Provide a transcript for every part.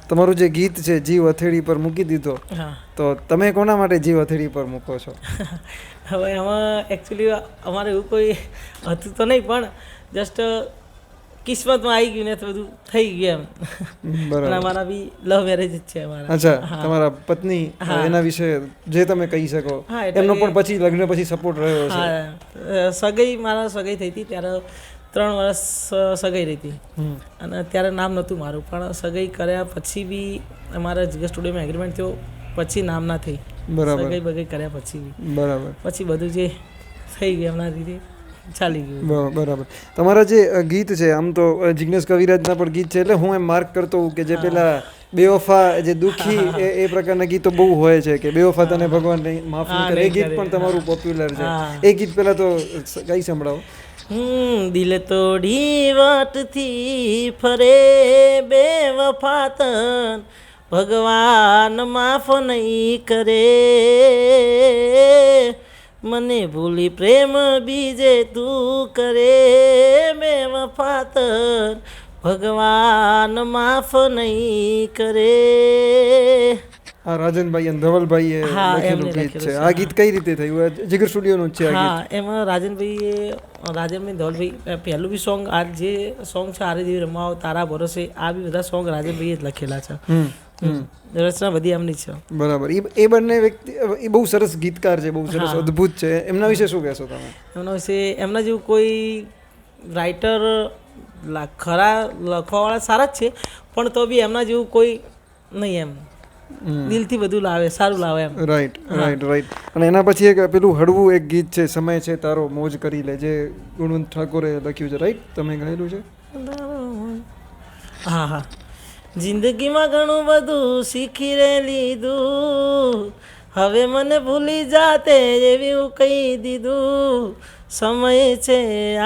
તમારું જે ગીત છે જીવ હથેળી પર મૂકી દીધો, હા. તો તમે કોના માટે જીવ હથેળી પર મૂકો છો? હવે આમાં એકચ્યુઅલી અમારે એવું કોઈ હતું તો નહીં, પણ જસ્ટ કિસ્મતમાં આવી ગયું ને તો બધું થઈ ગયું એમ. બરાબર. અને અમારા બી લવ મેરેજ જ છે અમારા. અચ્છા, હા. તમારા પત્ની, હા. એના વિશે જે તમે કહી શકો, હા, એટલે એમનો કે- પણ પછી લગ્ન પછી સપોર્ટ રહ્યો છે? હા, મારા સગાઈ થઈ હતી ત્યારે 3 વર્ષ સગાઈ રહી હતી. હમ. અને ત્યારે નામ નહોતું મારું, પણ સગાઈ કર્યા પછી બી અમારા જીગર સ્ટુડિયોમાં એગ્રીમેન્ટ થયો, પછી નામ ના થઈ. બરાબર. સગાઈ બગાઈ કર્યા પછી બી બરાબર. પછી બધું જે થઈ ગયું એમના રીતે ચાલી ગયું. બરાબર. તમારા જે ગીત છે, આમ તો જિગ્નેશ કવિરાજના પણ ગીત છે, એટલે હું એમ માર્ક કરતો હોઉં કે જે પેલા બેવફા, જે દુઃખી, એ પ્રકારના ગીતો બહુ હોય છે કે બેવફા તને ભગવાન માફ નહીં કરે, એ ગીત પણ તમારું પોપ્યુલર છે. એ ગીત પહેલા તો કઈ સંભળાવો. દિલ તોડી વાટથી ફરે બેવફા તન ભગવાન માફ નહીં કરે, મને ભૂલી પ્રેમ બીજે તું કરે બેવફા તન ભગવાન માફ નહીં કરે. આ રાજનભાઈ અને ધવલભાઈએ હા, લખેલું એમને ગીત લખેલું છે. છે. આ ગીત કઈ રીતે થયું? જીગર સ્ટુડિયોનું જ છે આ ગીત? હા, એમાં રાજનભાઈ ધવલભાઈ પહેલું બી સોંગ, આ જે સોંગ છે આરે દેવી રમાવો, તારા ભરોસે, આ બી બધા સોંગ રાજનભાઈએ જ લખેલા છે. રચના બધી એમની છે. બરાબર. એ બંને વ્યક્તિ એ બહુ સરસ ગીતકાર છે, બહુ સરસ અદ્ભુત છે. એમના વિશે શું કહેશો તમે? એમના વિશે એમના જેવું કોઈ રાઇટર ખરા લખવાવાળા સારા જ છે, પણ તો બી એમના જેવું કોઈ નહીં એમ. દિલથી બધું લાવે, સારું લાવે એમ. રાઈટ. અને એના પછી એક પેલું હળવું એક ગીત છે, સમય છે તારો મોજ કરી લે, જે ગુણવંત ઠાકોરે લખ્યું છે, રાઈટ? તમે ગાયેલું છે? હા. જિંદગીમાં ઘણું બધું શીખી રે લીધું, હવે મને ભૂલી જાતે એવું કહી દીધું, સમય છે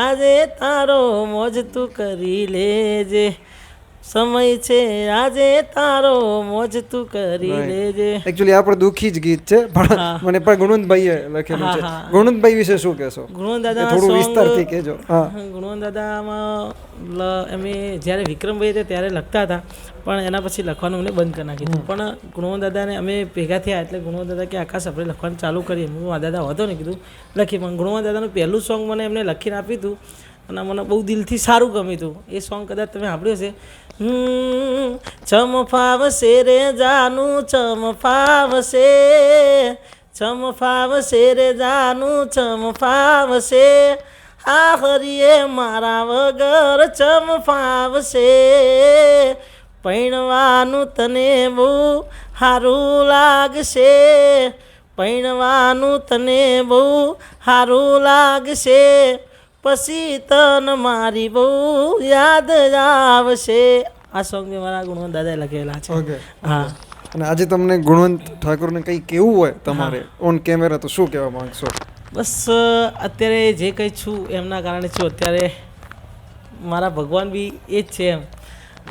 આજે તારો મોજ તું કરી લેજે, સમય છે આજે તારો મોજ તું કરી લેજે. એકચ્યુઅલી આ પણ દુઃખી જ ગીત છે, પણ મને પણ ગુણવંતભાઈએ લખેલું છે. ગુણવંતભાઈ વિશે શું કહેશો? ગુણવંત દાદા થોડું વિસ્તારથી કહેજો. ગુણવંત દાદામાં અમે જ્યારે વિક્રમભાઈ હતા ત્યારે લખતા હતા, પણ એના પછી લખવાનું અમને બંધ કરી નાખ્યું. પણ ગુણવંત દાદાને અમે ભેગા થયા એટલે ગુણવંત દાદા કે આકાશ આપણે લખવાનું ચાલુ કરીએ. હું દાદા હતો ને કીધું લખી, પણ ગુણવંત દાદાનું પહેલું સોંગ મને એમને લખીને આપ્યું હતું અને મને બહુ દિલથી સારું ગમ્યું હતું. એ સોંગ કદાચ તમે સાંભળ્યું છે. ચમફાવશે રે જાનું ચમફાવશે, ચમફાવશે રે જાનું ચમફાવશે, આ હરિયે મારા વગર ચમફાવશે, પૈણવાનું તને બહુ સારું લાગશે, પૈણવાનું તને બહુ સારું લાગશે, પછી તન મારી બહુ યાદ આવશે. આ સોંગ બી મારા ગુણવંત દાદાએ લખેલા છે. હા. અને આજે તમને ગુણવંત ઠાકોરને કંઈ કહેવું હોય તમારે ઓન કેમેરા, તો શું કહેવા માંગશો? બસ અત્યારે જે કંઈ છું એમના કારણે છું. અત્યારે મારા ભગવાન બી એ જ છે એમ.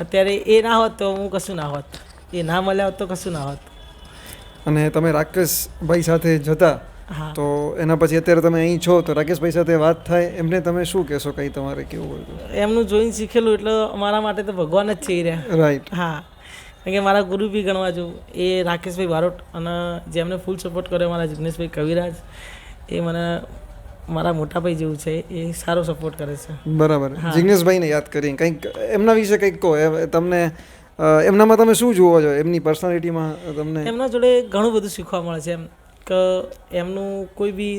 અત્યારે એ ના હોત તો હું કશું ના હોત, એ ના મળ્યા હોત તો કશું ના હોત. અને તમે રાકેશભાઈ સાથે જતા, તો એના પછી અત્યારે તમે અહીં છો, તો રાકેશભાઈ સાથે વાત થાય, એમને તમે શું કહેશો? કંઈ તમારે કેવું હોય તો? એમનું જોઈને શીખેલું એટલે અમારા માટે તો ભગવાન જ છે એ રહ્યા. રાઈટ. હા, કારણ કે મારા ગુરુ બી ગણવા જો એ રાકેશભાઈ બારોટ, અને જેમને ફૂલ સપોર્ટ કર્યો મારા જિગ્નેશભાઈ કવિરાજ, એ મને મારા મોટાભાઈ જેવું છે, એ સારો સપોર્ટ કરે છે. બરાબર. જિગ્નેશભાઈને યાદ કરી કંઈક એમના વિશે કંઈક કહો. તમને એમનામાં તમે શું જુઓ છો? એમની પર્સનાલિટીમાં તમને? એમના જોડે ઘણું બધું શીખવા મળે છે એમ. કે એમનું કોઈ બી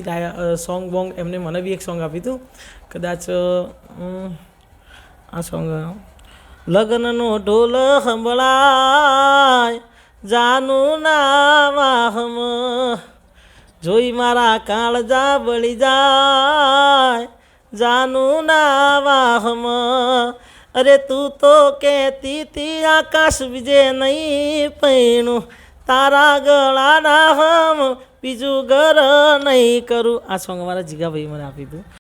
સોંગ બોંગ, એમને મને બી એક સોંગ આપ્યું હતું કદાચ, આ સોંગ લગ્નનો ઢોલ સંભળાય જાનું ના વાહમ, જોઈ મારા કાળજા બળી જાય જાનું ના વાહમ, અરે તું તો કહેતી તી આકાશ વિજે નહીં પૈણું, તારા ગળાના હમ બીજું ઘર નહીં કરું. આ સોંગ અમારા જીગાભાઈ મને આપી હતું.